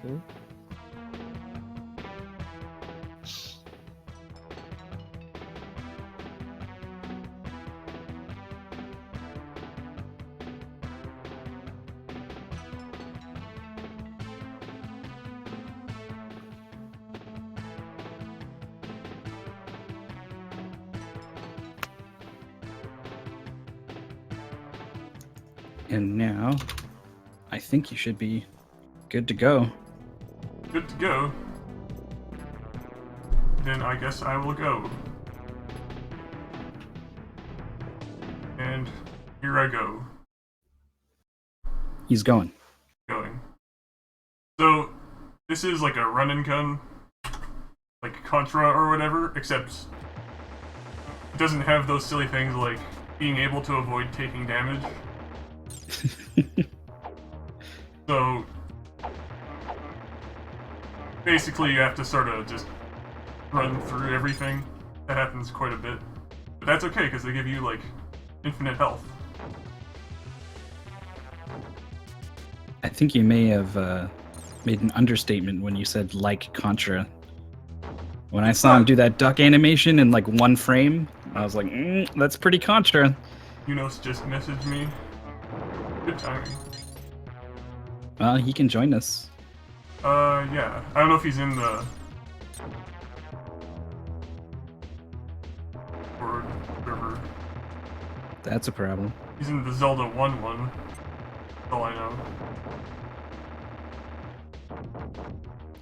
Ooh. And now, I think you should be good to go. Good to go. Then I guess I will go. And here I go. He's going. Going. So, this is like a run and gun, like Contra or whatever, except it doesn't have those silly things like being able to avoid taking damage. So, basically you have to sort of just run through everything. That happens quite a bit. But that's okay, because they give you, like, infinite health. I think you may have made an understatement when you said like Contra. When I saw him do that duck animation in like one frame, I was like, that's pretty Contra. Unos just messaged me. Good timing. Well, he can join us. Yeah. I don't know if he's in the... or whatever. That's a problem. He's in the Zelda 1 one. That's all I know.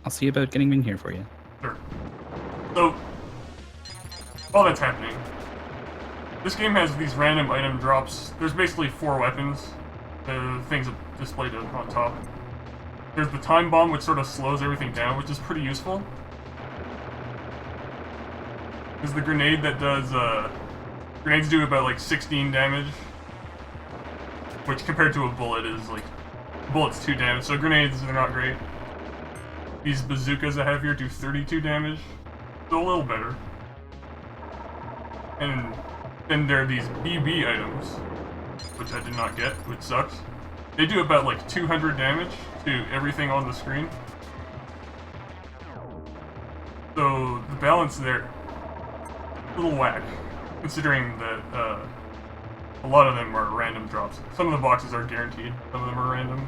I'll see about getting him in here for you. Sure. So, while that's happening, this game has these random item drops. There's basically 4 weapons. The things displayed on top. There's the time bomb, which sort of slows everything down, which is pretty useful. There's the grenade that does, grenades do about like 16 damage, which compared to a bullet is like, bullet's 2 damage, so grenades are not great. These bazookas I have here do 32 damage, so a little better. And then there are these BB items, which I did not get, which sucks. They do about like 200 damage to everything on the screen. So the balance there, a little whack, considering that a lot of them are random drops. Some of the boxes are guaranteed, some of them are random.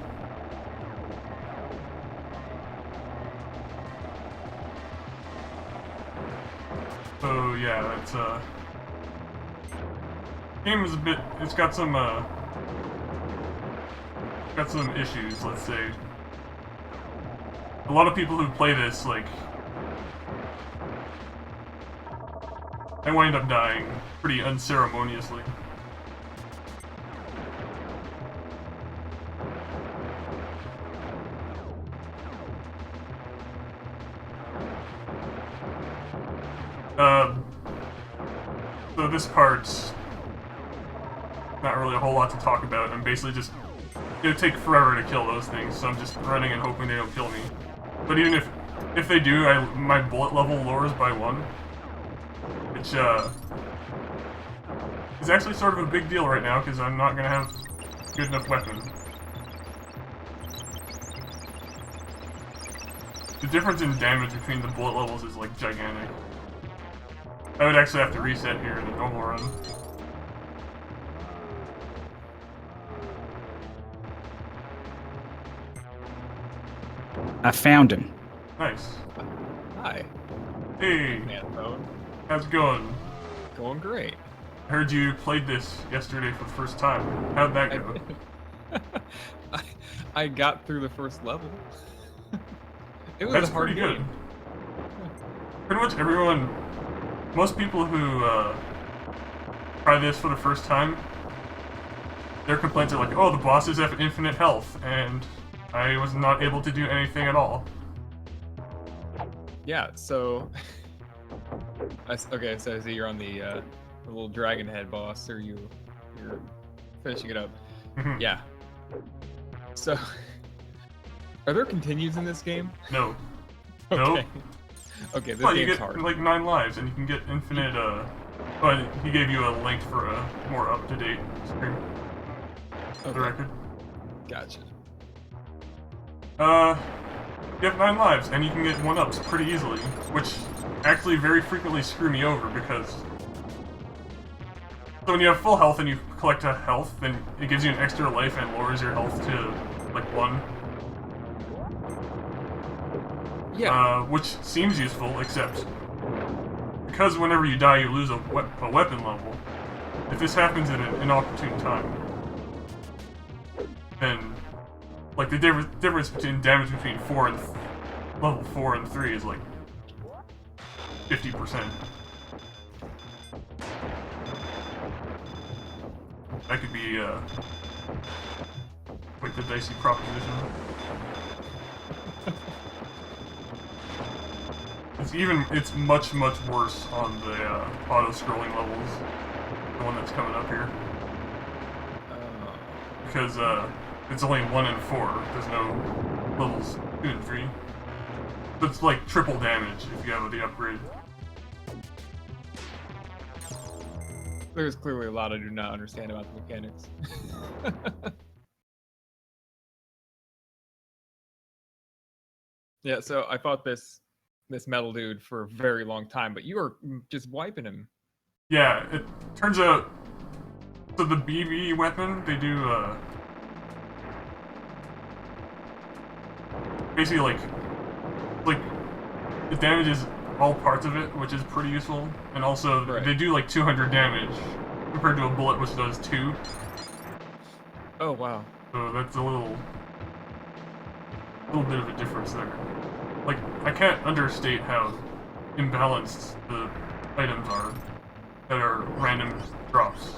So yeah, it's game is a bit, it's got some issues, let's say. A lot of people who play this, like, they wind up dying pretty unceremoniously. So this part's not really a whole lot to talk about. I'm basically just, it would take forever to kill those things, so I'm just running and hoping they don't kill me. But even if they do, my bullet level lowers by 1, which is actually sort of a big deal right now because I'm not gonna have good enough weapon. The difference in damage between the bullet levels is like gigantic. I would actually have to reset here in the normal run. I found him. Nice. Hi. Hey, Khananaphone. how's it going? Going great. I heard you played this yesterday for the first time. How'd that go? I got through the first level. It was That's a hard pretty game. good. Pretty much everyone, most people who try this for the first time, their complaints are like, oh, the bosses have infinite health, and I was not able to do anything at all. Yeah, so... okay, so I see you're on the little dragon head boss, or you're finishing it up. Mhm. Yeah. So... Are there continues in this game? No. Okay. Nope. Okay, this Well, you game's get hard. like 9 lives, and you can get infinite, but he gave you a link for a more up-to-date stream, for the Okay. record. Gotcha. You have 9 lives, and you can get 1-ups pretty easily, which actually very frequently screw me over because... So when you have full health and you collect a health, then it gives you an extra life and lowers your health to, like, 1. Yeah. Which seems useful, except... Because whenever you die you lose a weapon level, if this happens at an inopportune time, then... Like, the difference between damage between level 4 and 3 is, like, 50%. That could be, quite the dicey proposition. It's much worse on the, auto-scrolling levels. The one that's coming up here. Because, it's only 1 and 4. There's no levels 2 and 3. So it's like triple damage if you have the upgrade. There's clearly a lot I do not understand about the mechanics. Yeah, so I fought this metal dude for a very long time, but you were just wiping him. Yeah, it turns out... So the BB weapon, they do, basically, like, it damages all parts of it, which is pretty useful. And also, they do, like, 200 damage, compared to a bullet which does 2. Oh, wow. So that's a little bit of a difference there. Like, I can't understate how imbalanced the items are that are random drops.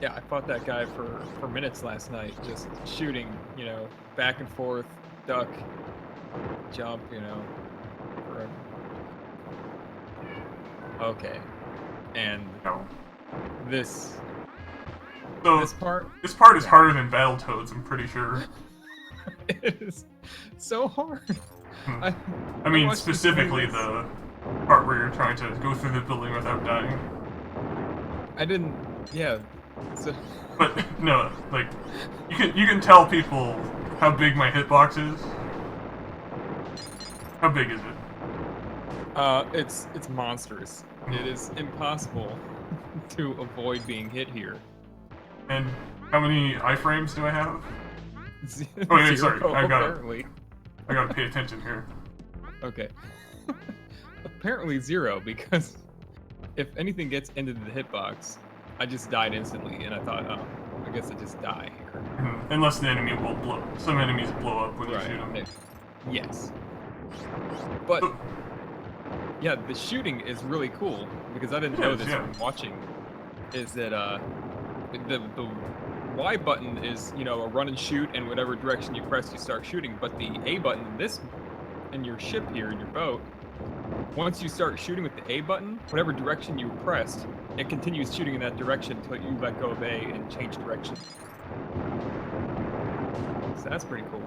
Yeah, I fought that guy for minutes last night, just shooting, you know, back and forth, duck, jump, you know, forever. Okay. And No. this So, this part is harder than Battletoads, I'm pretty sure. It is so hard. I mean, specifically the part where you're trying to go through the building without dying. I didn't. Yeah. So. But no, like you can tell people how big my hitbox is. How big is it? It's monstrous. It is impossible to avoid being hit here. And how many iframes do I have? Oh, wait, sorry. Apparently. I gotta pay attention here. Okay. Apparently 0, because if anything gets into the hitbox, I just died instantly, and I thought, oh, I guess I just die here. Unless the enemy will blow. Some enemies blow up when you shoot them. Yes. But yeah, the shooting is really cool because I didn't know this from watching. Is that the Y button is, you know, a run and shoot, and whatever direction you press, you start shooting. But the A button in your ship here, in your boat, once you start shooting with the A button, whatever direction you pressed, it continues shooting in that direction until you let go of A and change direction. So that's pretty cool.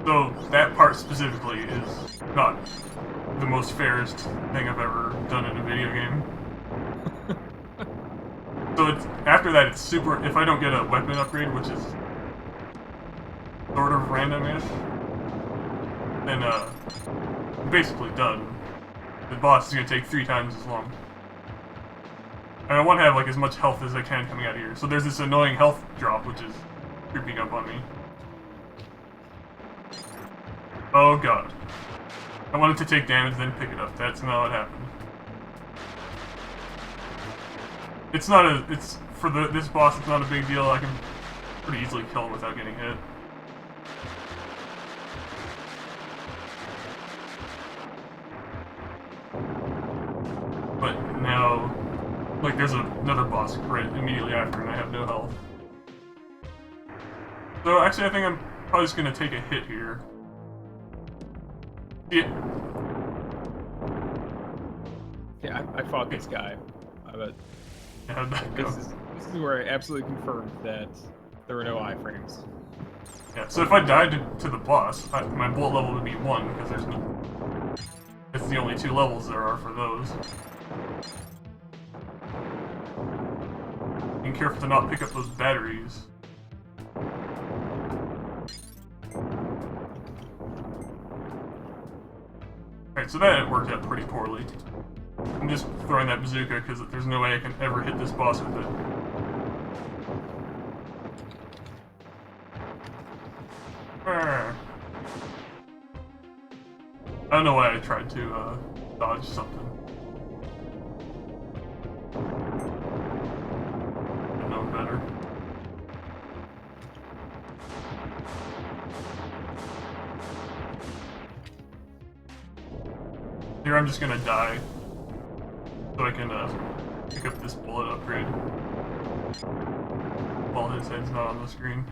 So that part specifically is not the most fairest thing I've ever done in a video game. So it's after that it's super. If I don't get a weapon upgrade, which is sort of randomish, then I'm basically done. The boss is gonna take 3 times as long. And I want to have like as much health as I can coming out of here. So there's this annoying health drop, which is creeping up on me. Oh god. I wanted to take damage, then pick it up. That's not what happened. It's not a. It's for this boss. It's not a big deal. I can pretty easily kill him without getting hit. But now, like, there's another boss right immediately after, and I have no health. So actually, I think I'm probably just gonna take a hit here. Yeah, I fought this guy. But How'd that go? this is where I absolutely confirmed that there were no iframes. Yeah, so if I died to the boss, my bullet level would be 1, because there's no... It's the only 2 levels there are for those. Being careful to not pick up those batteries. Alright, so that worked out pretty poorly. I'm just throwing that bazooka because there's no way I can ever hit this boss with it. I don't know why I tried to dodge something. I know better. Here I'm just gonna die so I can pick up this bullet upgrade while his head's not on the screen.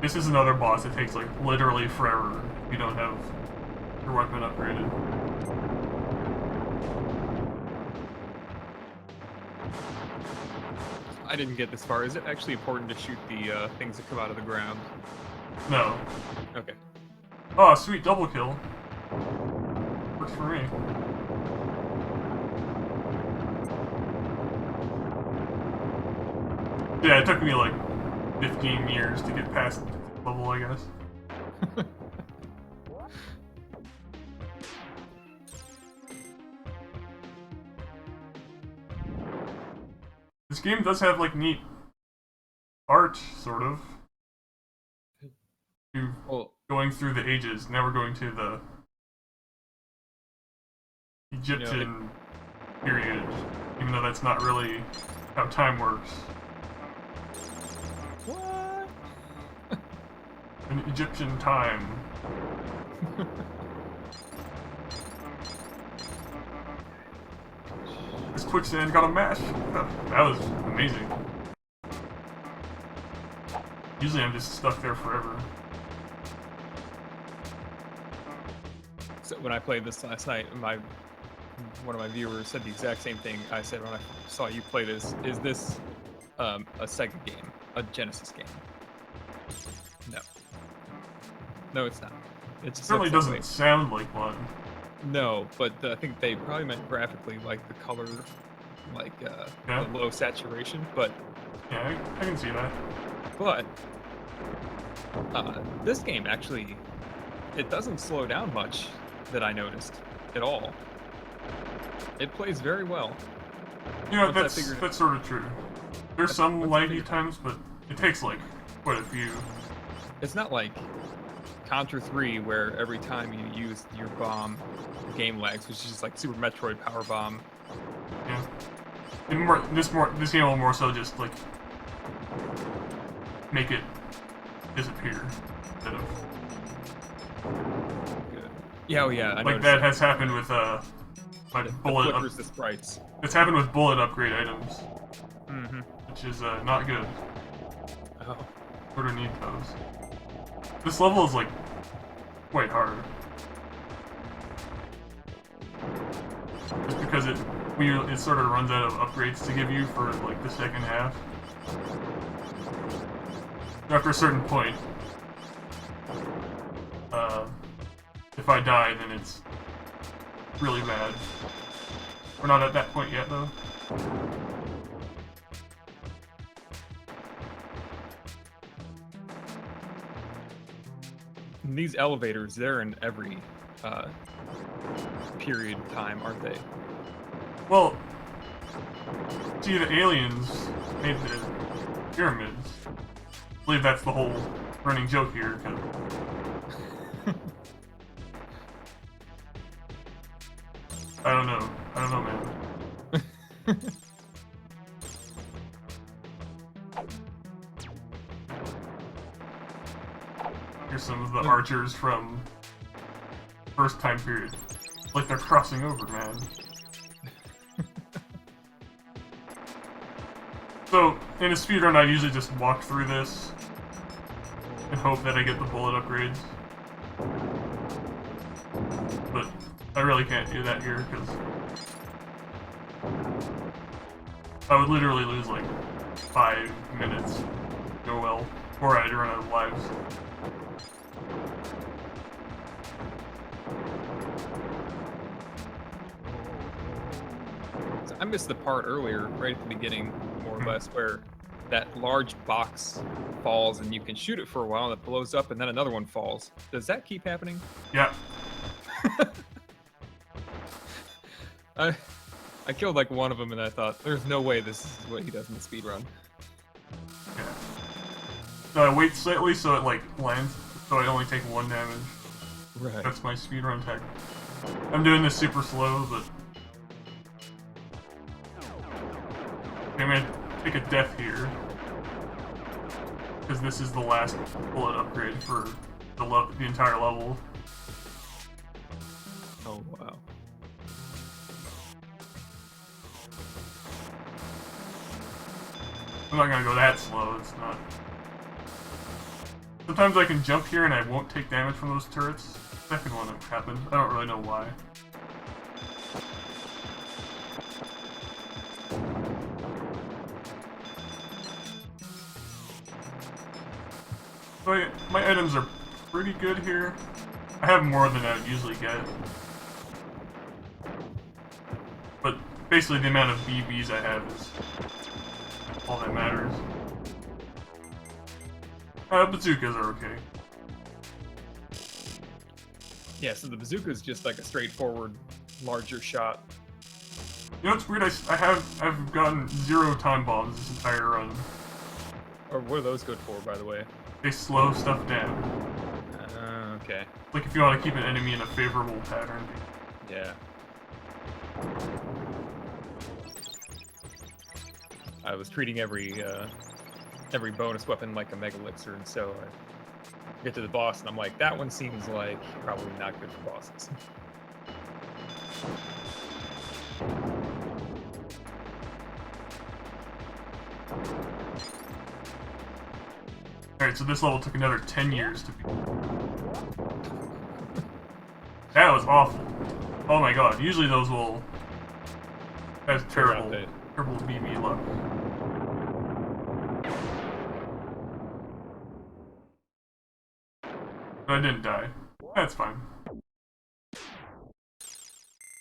This is another boss that takes like literally forever if you don't have your weapon upgraded. I didn't get this far. Is it actually important to shoot the things that come out of the ground? No. Okay. Oh, sweet, double kill. Works for me. Yeah, it took me like 15 years to get past the level, I guess. This game does have like neat art, sort of. Well, Going through the ages. Now we're going to the Egyptian period, even though that's not really how time works. what? In Egyptian time. This quicksand got a mash. That was amazing. Usually I'm just stuck there forever. So when I played this last night, one of my viewers said the exact same thing I said when I saw you play this. Is this a Sega game, a Genesis game? No. No, it's not. It just Certainly looks that doesn't sound like one. way. No, but I think they probably meant graphically, like the color, like Yeah. the low saturation. But Yeah, I can see that. But this game actually, it doesn't slow down much that I noticed at all. It plays very well. You know, Once I figured that's sort of true. There's some once I laggy figured- times, but it takes like quite a few. It's not like Contra 3 where every time you use your bomb, the game lags, which is just like Super Metroid Power Bomb. Yeah. And this game will more so just like make it disappear instead of Good. Yeah, oh yeah, I like noticed that has happened with my the bullet. flickers, the sprites. It's happened with bullet upgrade items, Mm-hmm. which is not good. Oh. Sort of need those. This level is like quite hard, just because it sort of runs out of upgrades to give you for like the second half. After a certain point, if I die, then it's really bad. We're not at that point yet, though. And these elevators, they're in every period of time, aren't they? Well, see, the aliens made the pyramids. I believe that's the whole running joke here, 'cause I don't know, man. Here's some of the archers from first time period. Like they're crossing over, man. So, in a speedrun, I usually just walk through this and hope that I get the bullet upgrades. But I really can't do that here, because I would literally lose like 5 minutes go well, or I'd run out of lives. So I missed the part earlier, right at the beginning, more West where that large box falls and you can shoot it for a while and it blows up and then another one falls. Does that keep happening? Yeah. I killed like one of them and I thought, there's no way this is what he does in the speedrun. Yeah. So I wait slightly so it like lands, so I only take 1 damage. Right. That's my speedrun tech. I'm doing this super slow, but I'm gonna take a death here because this is the last bullet upgrade for the entire level. Oh wow. I'm not gonna go that slow. It's not. Sometimes I can jump here and I won't take damage from those turrets. Second one that happened. I don't really know why. So my items are pretty good here. I have more than I would usually get. But basically the amount of BBs I have is all that matters. Bazookas are okay. Yeah, so the bazooka is just like a straightforward, larger shot. You know what's weird? I've gotten 0 time bombs this entire run. Or what are those good for, by the way? They slow stuff down. Okay. Like if you want to keep an enemy in a favorable pattern. Yeah. I was treating every bonus weapon like a mega elixir, and so I get to the boss, and I'm like, that one seems like probably not good for bosses. Alright, so this level took another 10 years to beat. That was awful. Oh my god, usually those will have terrible BB luck. But I didn't die. That's fine.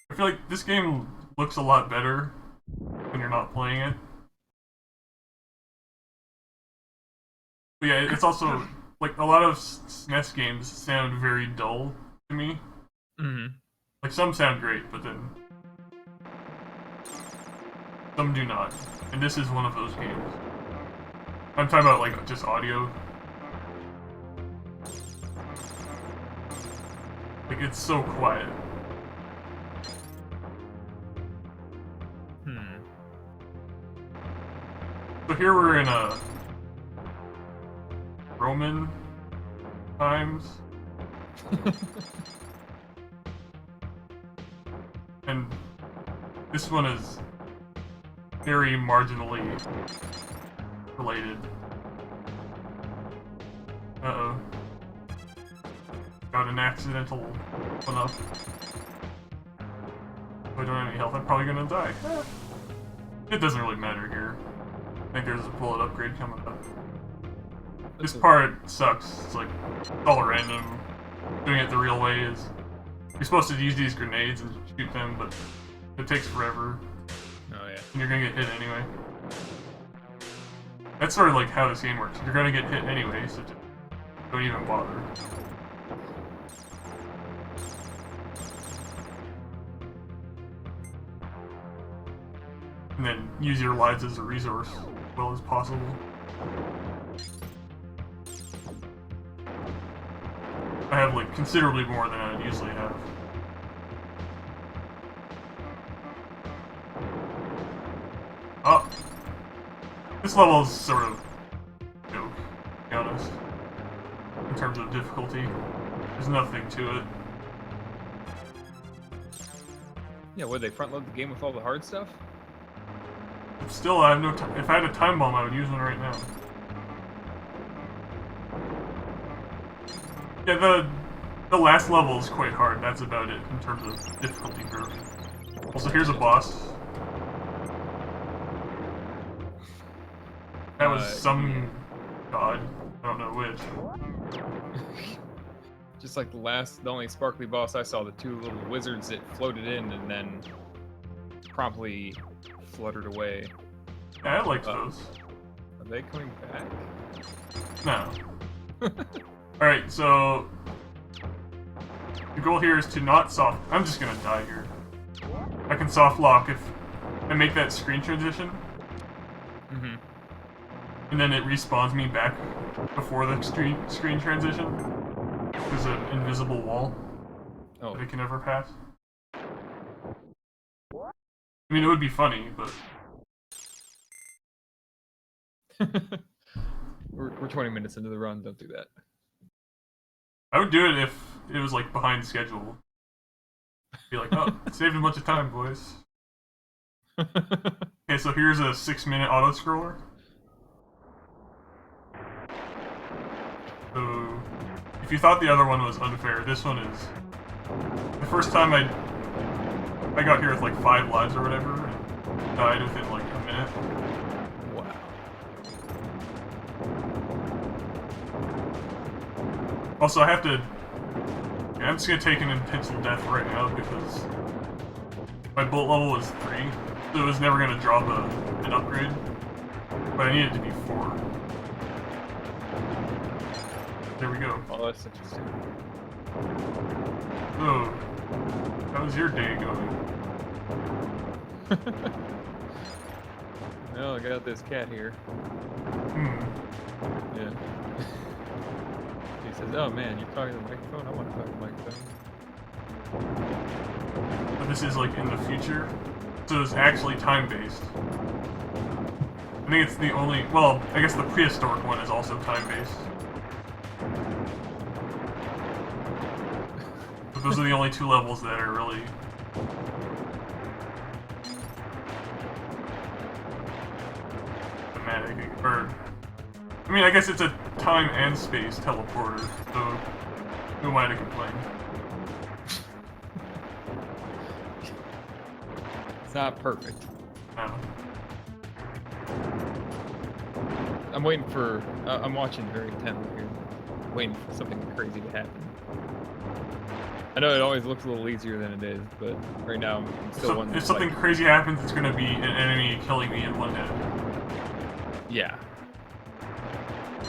I feel like this game looks a lot better when you're not playing it. But yeah, it's also, like, a lot of SNES games sound very dull to me. Mm-hmm. Like, some sound great, but then some do not. And this is one of those games. I'm talking about, like, just audio. Like, it's so quiet. So here we're in a Roman times. And this one is very marginally related. Uh-oh. Got an accidental one up. If I don't have any health, I'm probably gonna die. It doesn't really matter here. I think there's a bullet upgrade coming up. This part sucks. It's like all random. Doing it the real way is you're supposed to use these grenades and shoot them, but it takes forever. Oh yeah. And you're gonna get hit anyway. That's sort of like how this game works. You're gonna get hit anyway, so just don't even bother. And then use your lives as a resource as well as possible. I have like considerably more than I would usually have. Oh! This level is sort of a joke, to be honest. In terms of difficulty. There's nothing to it. Yeah, would they front load the game with all the hard stuff? But still, I have no time. If I had a time bomb, I would use one right now. Yeah, the last level is quite hard. That's about it in terms of difficulty curve. Also, here's a boss. That was some god. I don't know which. Just like the only sparkly boss I saw, the two little wizards that floated in and then promptly fluttered away. Yeah, I liked those. Are they coming back? No. Alright, so... the goal here is to not soft... I'm just gonna die here. I can soft lock if I make that screen transition. Mm-hmm. And then it respawns me back before the screen transition. There's an invisible wall that it can never pass. I mean, it would be funny, but... we're 20 minutes into the run, don't do that. I would do it if it was, like, behind schedule. Be like, oh, saved a bunch of time, boys. Okay, so here's a 6-minute auto-scroller. So, if you thought the other one was unfair, this one is... The first time I got here with like 5 lives or whatever, and died within like a minute. Wow. Also, I have to... Yeah, I'm just gonna take an intentional death right now because my bullet level was 3, so it was never gonna drop an upgrade, but I needed it to be 4. There we go. Oh, that's interesting. So, how was your day going? Well, I got this cat here. Yeah. He says, oh man, you're talking to the microphone? I want to talk to the microphone. But this is like in the future, so it's actually time-based. I think it's the only... Well, I guess the prehistoric one is also time-based. But those are the only 2 levels that are really... thematic, or... I mean, I guess it's a time and space teleporter, so who am I to complain? It's not perfect. No. I'm waiting for... I'm watching very intently here. Waiting for something crazy to happen. I know it always looks a little easier than it is, but right now I'm still wondering. If something crazy happens, it's gonna be an enemy killing me in 1 hit. Yeah.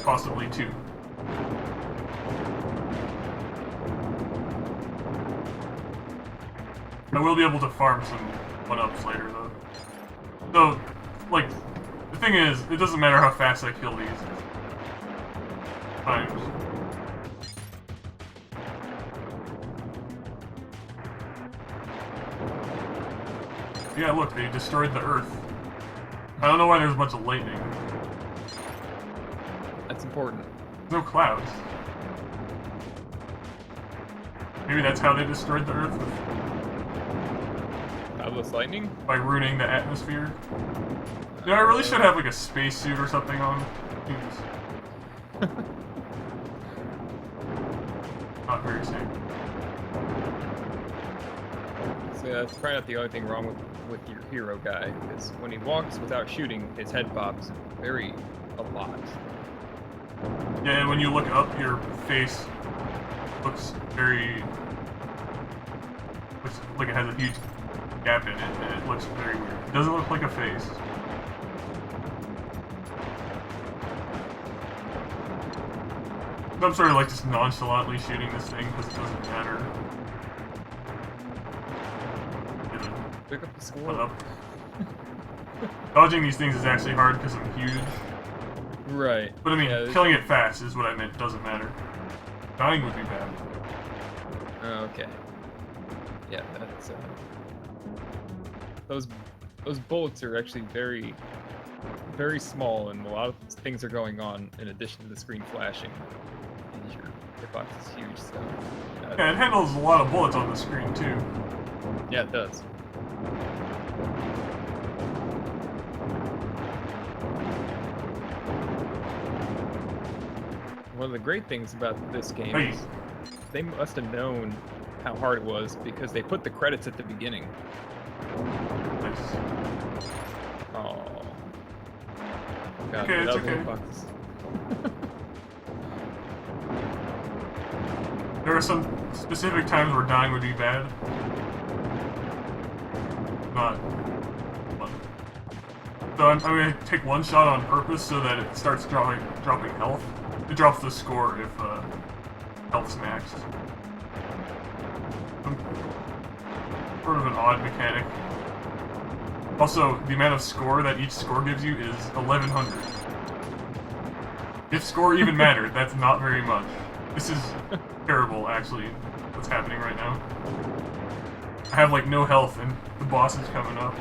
Possibly 2. I will be able to farm some 1-ups later, though. So, like, the thing is, it doesn't matter how fast I kill these times. Yeah, look, they destroyed the Earth. I don't know why there's a bunch of lightning. That's important. No clouds. Maybe that's how they destroyed the Earth, Cloudless lightning? by ruining the atmosphere. Dude, I really should have like a spacesuit or something on. Jeez. Not very safe. So yeah, that's probably not the only thing wrong with your hero guy, because when he walks without shooting, his head pops a lot. Yeah, and when you look up, your face looks like it has a huge gap in it, and it looks very weird. It doesn't look like a face. I'm sort of like just nonchalantly shooting this thing because it doesn't matter. Pick up the score. What up? Dodging these things is actually hard because I'm huge. Right. But I mean, yeah, killing it fast is what I meant. Doesn't matter. Dying would be bad. Okay. Yeah, that's those bullets are actually very, very small, and a lot of things are going on in addition to the screen flashing. And your box is huge, so. Yeah, it handles a lot of bullets on the screen too. Yeah, it does. One of the great things about this game is they must have known how hard it was because they put the credits at the beginning. Nice. Oh. God, Okay, it's okay. Boxes. There are some specific times where dying would be bad. Not fun. So I'm gonna take one shot on purpose so that it starts dropping health. It drops the score if health's maxed. Sort of an odd mechanic. Also, the amount of score that each score gives you is 1100. If score even mattered, that's not very much. This is terrible, actually, what's happening right now. I have, like, no health, and the boss is coming up.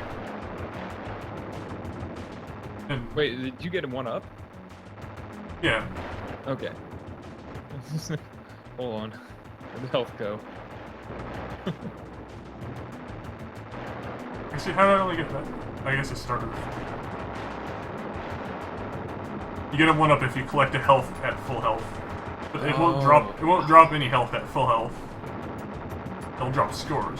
And Wait, did you get him one up? yeah. Okay. Hold on. Where'd the health go? Actually, how did I only get that? I guess it started. You get a 1-up if you collect a health at full health. But it won't drop. It won't drop any health at full health. It'll drop scores.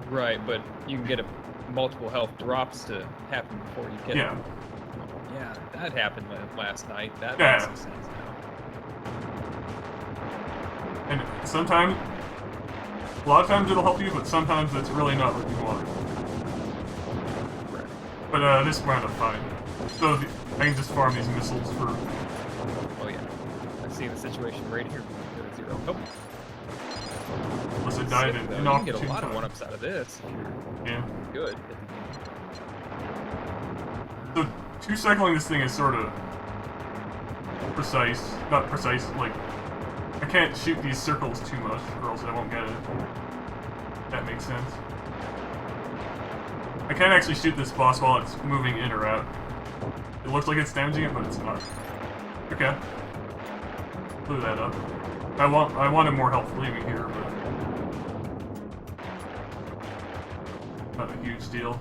Right, but you can get multiple health drops to happen before you get Yeah. it. Yeah, that happened last night. That Yeah. makes some sense now. And sometimes, a lot of times it'll help you, but sometimes it's really not what you want. Right. But this wound up fine. So I can just farm these missiles for. Oh yeah. I see the situation right here. Go to 0. Oh. Unless I dive Sick, in though. You can get a lot of 1-ups out of this if you're Yeah. good at the game. So 2-cycling this thing is sort of precise. Not precise, like I can't shoot these circles too much or else I won't get it. That makes sense. I can't actually shoot this boss while it's moving in or out. It looks like it's damaging it, but it's not. Okay. Blew that up. I wanted more health leaving here, but not a huge deal.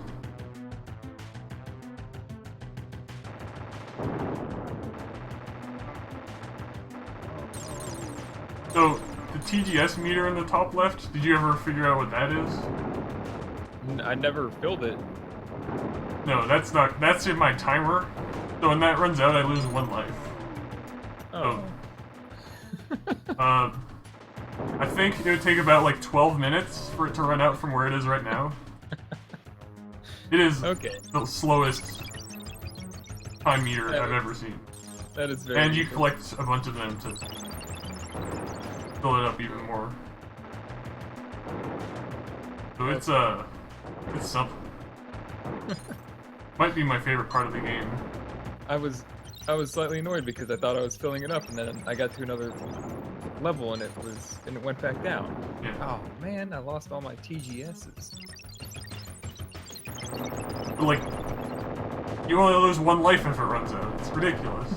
So, the TGS meter in the top left, did you ever figure out what that is? I never filled it. No, that's in my timer. So when that runs out, I lose 1 life. Oh. I think it would take about like 12 minutes for it to run out from where it is right now. It is Okay. the slowest time meter I've ever seen. That is very And you useful. collect a bunch of them to fill it up even more. So it's something. Might be my favorite part of the game. I was slightly annoyed because I thought I was filling it up, and then I got to another level and it went back down. Yeah. Oh man, I lost all my TGSs. But, like, you only lose 1 life if it runs out. It's ridiculous.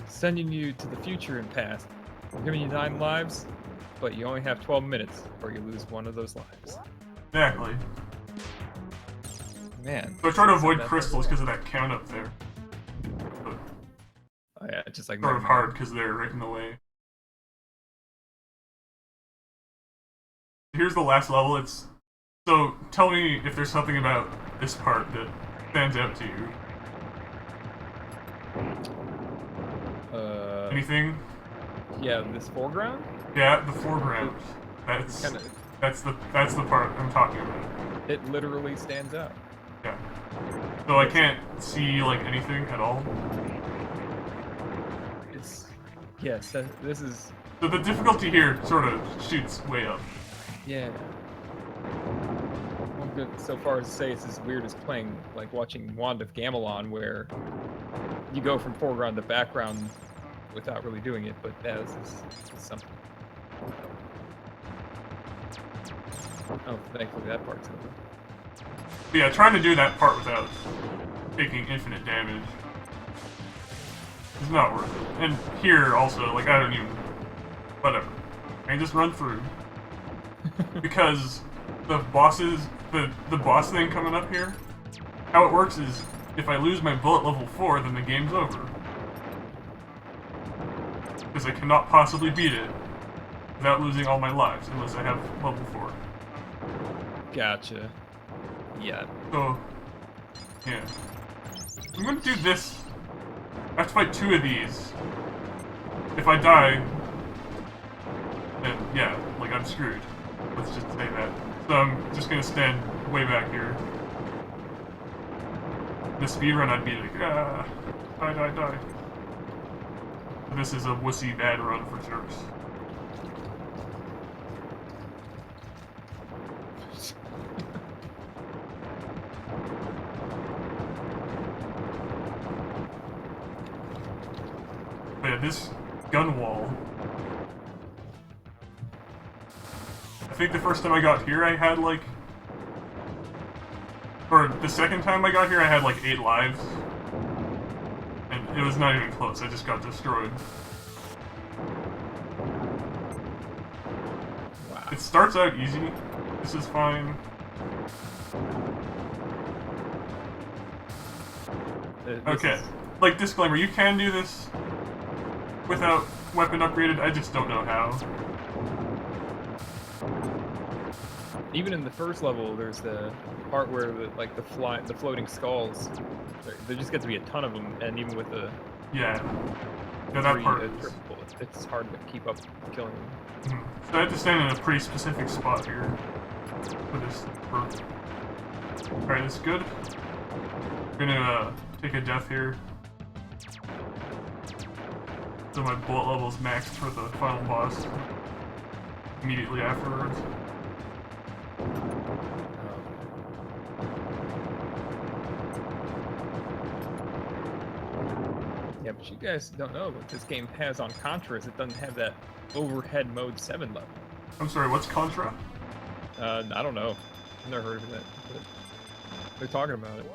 Sending you to the future and past, giving you 9 lives, but you only have 12 minutes, or you lose 1 of those lives. Exactly. Man. So I try to avoid That's- crystals because of that count up there. But Oh yeah, just like sort of Mega Man. hard because they're right in the way. Here's the last level. So tell me if there's something about this part that stands out to you. Anything? Yeah, this foreground. Yeah, the foreground. That's Kinda, that's the part I'm talking about. it literally stands out. Yeah. So I can't see like anything at all. It's yes, this is So the difficulty here sort of shoots way up. yeah. I won't go so far as to say it's as weird as playing like watching Wand of Gamelon, where you go from foreground to background without really doing it, but yeah, this is something. Oh, thankfully that part's over. But yeah, trying to do that part without taking infinite damage is not worth it. And here also, like I don't even whatever. I can just run through. Because the bosses the boss thing coming up here, how it works is if I lose my bullet level 4, then the game's over. Because I cannot possibly beat it without losing all my lives unless I have level 4. Gotcha. Yeah. So, yeah. I'm gonna do this. I have to fight 2 of these. If I die, then yeah, like I'm screwed. Let's just say that. So I'm just gonna stand way back here. In a speedrun, I'd be like, ah, die. This is a wussy bad run for jerks. But yeah, this gun wall. I think the first time I got here, I had like, or the second time I got here, I had like 8 lives. And it was not even close, I just got destroyed. Wow. It starts out easy. This is fine. Okay. Like, disclaimer, you can do this without weapon upgraded, I just don't know how. Even in the first level, there's the part where the floating skulls. There just gets to be a ton of them, and even with the Yeah, that part is... it's hard to keep up killing them. So I have to stand in a pretty specific spot here for this. Alright, that's good. I'm gonna take a death here. So my bullet level's maxed for the final boss immediately afterwards. Yeah, but you guys don't know what this game has on Contra is it doesn't have that overhead mode 7 level. I'm sorry, what's Contra? I don't know. I've never heard of it, but they're talking about it.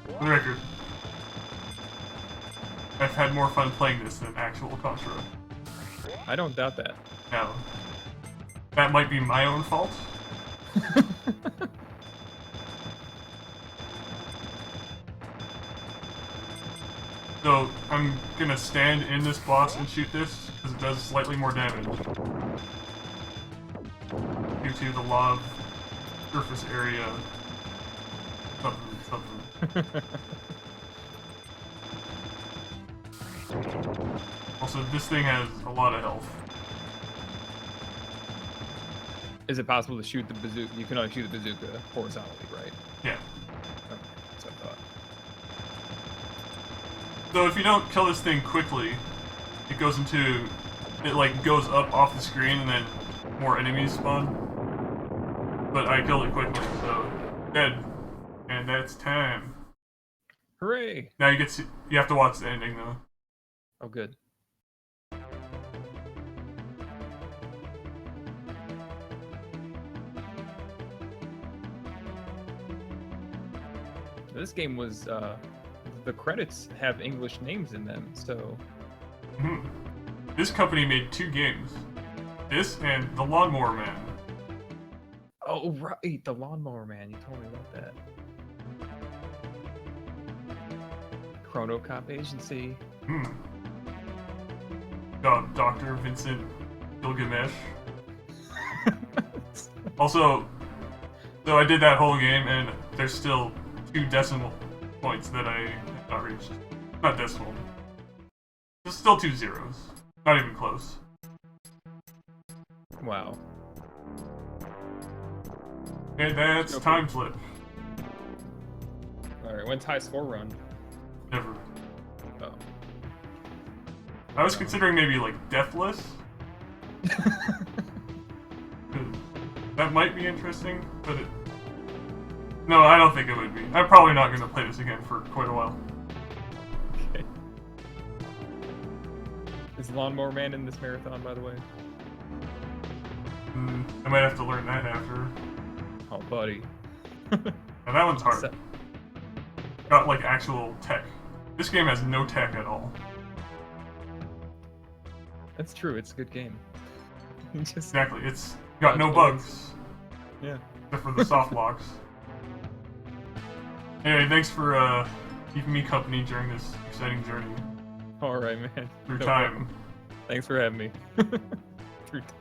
For the record, I've had more fun playing this than actual Contra. I don't doubt that. Now, that might be my own fault. So, I'm gonna stand in this boss and shoot this, because it does slightly more damage. Due to the law of surface area... something. Also, this thing has a lot of health. Is it possible to shoot the bazooka? You can only shoot the bazooka horizontally, right? Yeah. Okay, that's what I thought. So if you don't kill this thing quickly, it goes into... it like goes up off the screen and then more enemies spawn. But I killed it quickly, so dead. And that's time. Hooray! Now you have to watch the ending though. Oh, good. This game was, the credits have English names in them, so... This company made 2 games. This and The Lawnmower Man. Oh, right! The Lawnmower Man, you told me about that. Chrono Cop Agency. Dr. Vincent Gilgamesh. Also, so I did that whole game and there's still 2 decimal points that I have not reached. Not decimal. There's still 2 zeros. Not even close. Wow. And that's Okay. Time Flip. Alright, when's high score run? Never. Oh. I was considering maybe like Deathless. That might be interesting, but it... No, I don't think it would be. I'm probably not going to play this again for quite a while. Okay. Is Lawnmower Man in this marathon, by the way? I might have to learn that after. Oh, buddy. Now that one's hard. Got like actual tech. This game has no tech at all. That's true, it's a good game. Just... Exactly, it's got no bugs. Yeah. Except for the soft locks. Anyway, thanks for keeping me company during this exciting journey. Alright, man. Through No time. problem. Thanks for having me. Through time.